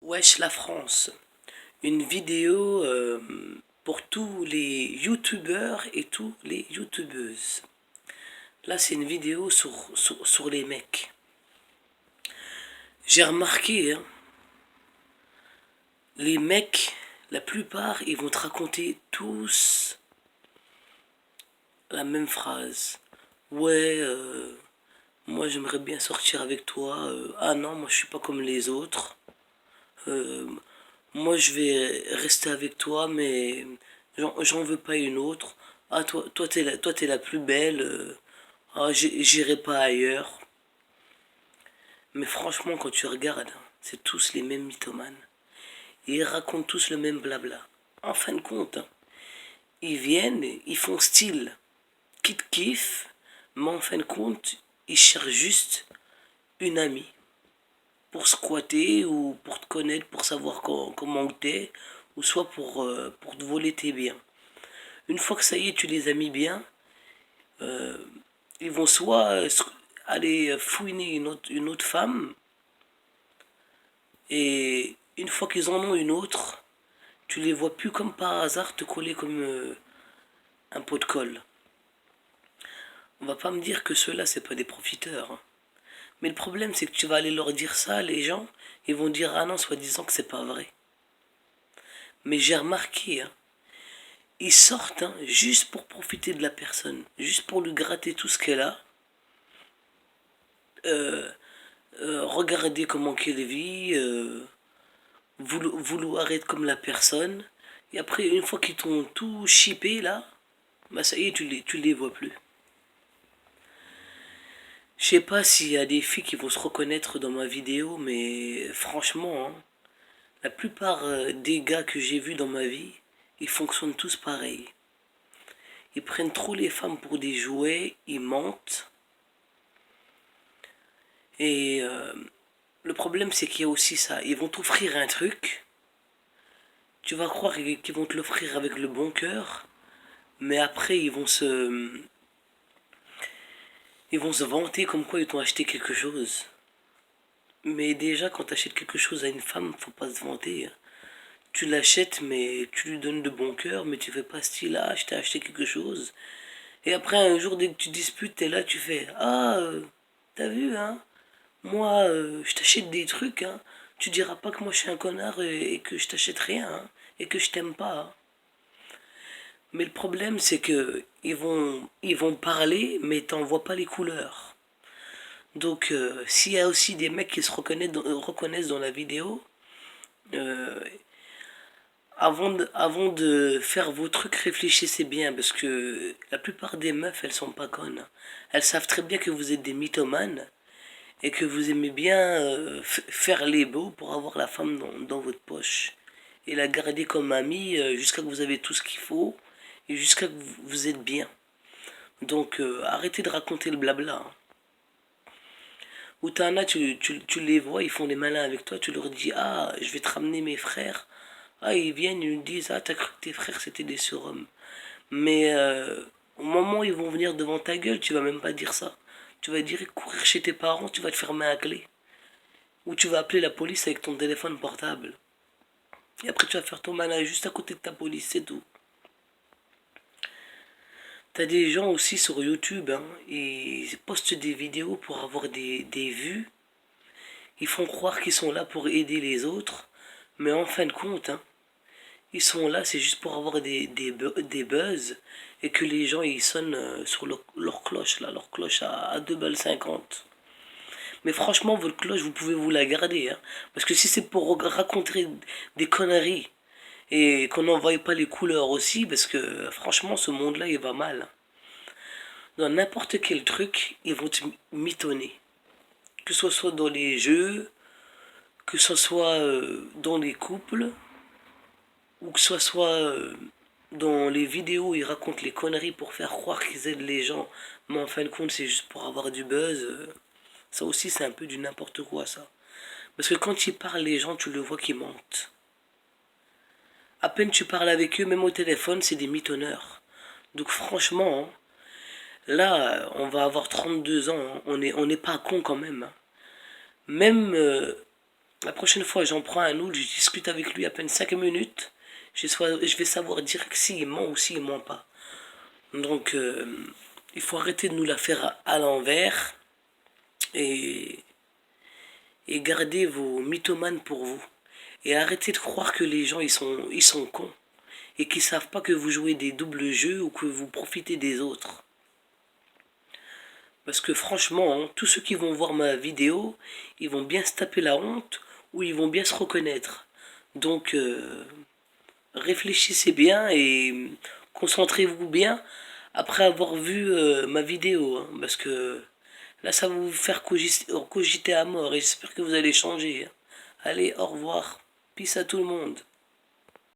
Wesh la France, une vidéo pour tous les youtubeurs et tous les youtubeuses. Là c'est une vidéo sur les mecs. J'ai remarqué, hein, les mecs, la plupart, ils vont te raconter tous la même phrase. Ouais, moi j'aimerais bien sortir avec toi. Ah non, moi je suis pas comme les autres. Euh, Moi, je vais rester avec toi, mais j'en veux pas une autre. Ah, toi, t'es la plus belle. Ah, j'irai pas ailleurs. Mais franchement, quand tu regardes, hein, c'est tous les mêmes mythomanes. Et ils racontent tous le même blabla. En fin de compte, hein, ils viennent, ils font style, kiff, mais en fin de compte, ils cherchent juste une amie pour squatter ou pour te connaître, pour savoir comment t'es, ou soit pour te voler tes biens. Une fois que ça y est, tu les as mis bien, euh, ils vont soit aller fouiner une autre femme, et une fois qu'ils en ont une autre, tu les vois plus comme par hasard te coller comme un pot de colle. On va pas me dire que ceux-là, c'est pas des profiteurs, hein. Mais le problème, c'est que tu vas aller leur dire ça, les gens, ils vont dire ah non, soi-disant que c'est pas vrai. Mais j'ai remarqué, hein, ils sortent, hein, juste pour profiter de la personne, juste pour lui gratter tout ce qu'elle a. Euh, Regarder comment qu'elle vit, vouloir être comme la personne. Et après, une fois qu'ils t'ont tout chippé là, bah ça y est, tu les vois plus. Je sais pas s'il y a des filles qui vont se reconnaître dans ma vidéo, mais franchement, hein, la plupart des gars que j'ai vus dans ma vie, ils fonctionnent tous pareil. Ils prennent trop les femmes pour des jouets, ils mentent. Et le problème, c'est qu'il y a aussi ça. Ils vont t'offrir un truc, tu vas croire qu'ils vont te l'offrir avec le bon cœur, mais après ils vont se vanter comme quoi ils t'ont acheté quelque chose. Mais déjà quand tu achètes quelque chose à une femme, faut pas se vanter, hein. Tu l'achètes mais tu lui donnes de bon cœur, mais tu fais pas style ah je t'ai acheté quelque chose. Et après un jour dès que tu disputes, t'es là, tu fais ah t'as vu hein, moi je t'achète des trucs hein. Tu diras pas que moi je suis un connard et que je t'achète rien hein, et que je t'aime pas, hein. Mais le problème, c'est que ils vont parler, mais t'en vois pas les couleurs. Donc, s'il y a aussi des mecs qui se reconnaissent dans la vidéo, euh, avant de faire vos trucs, réfléchissez bien, parce que la plupart des meufs, elles sont pas connes. Elles savent très bien que vous êtes des mythomanes et que vous aimez bien faire les beaux pour avoir la femme dans votre poche et la garder comme amie jusqu'à que vous avez tout ce qu'il faut et jusqu'à que vous êtes bien. Donc arrêtez de raconter le blabla, hein. Ou t'en as, tu les vois, ils font les malins avec toi, tu leur dis ah je vais te ramener mes frères. Ah ils viennent, ils me disent ah t'as cru que tes frères c'était des surhommes. Mais au moment où ils vont venir devant ta gueule, tu vas même pas dire ça. Tu vas dire courir chez tes parents, tu vas te fermer à clé. Ou tu vas appeler la police avec ton téléphone portable. Et après tu vas faire ton malin juste à côté de ta police, c'est tout. T'as des gens aussi sur YouTube, hein, ils postent des vidéos pour avoir des vues. Ils font croire qu'ils sont là pour aider les autres. Mais en fin de compte, hein, ils sont là, c'est juste pour avoir des buzz. Et que les gens, ils sonnent sur leur cloche, là, leur cloche à 2,50 balles. Mais franchement, votre cloche, vous pouvez vous la garder, hein. Parce que si c'est pour raconter des conneries et qu'on n'envoie pas les couleurs aussi, parce que franchement, ce monde-là, il va mal. Dans n'importe quel truc, ils vont te mitonner. Que ce soit dans les jeux, que ce soit dans les couples, ou que ce soit dans les vidéos où ils racontent les conneries pour faire croire qu'ils aident les gens, mais en fin de compte, c'est juste pour avoir du buzz. Ça aussi, c'est un peu du n'importe quoi, ça. Parce que quand ils parlent, les gens, tu le vois qu'ils mentent. À peine tu parles avec eux, même au téléphone, c'est des mitonneurs. Donc franchement, hein, là, on va avoir 32 ans, hein, on n'est pas con quand même, hein. Même La prochaine fois, j'en prends un autre, je discute avec lui à peine 5 minutes. Je vais savoir direct s'il ment ou s'il ment pas. Donc, il faut arrêter de nous la faire à l'envers et, et garder vos mythomanes pour vous. Et arrêtez de croire que les gens ils sont cons et qu'ils savent pas que vous jouez des doubles jeux ou que vous profitez des autres. Parce que franchement, hein, tous ceux qui vont voir ma vidéo, ils vont bien se taper la honte ou ils vont bien se reconnaître. Donc, réfléchissez bien et concentrez-vous bien après avoir vu ma vidéo. Hein, parce que là, ça va vous faire cogiter à mort et j'espère que vous allez changer. Hein. Allez, au revoir. Peace à tout le monde.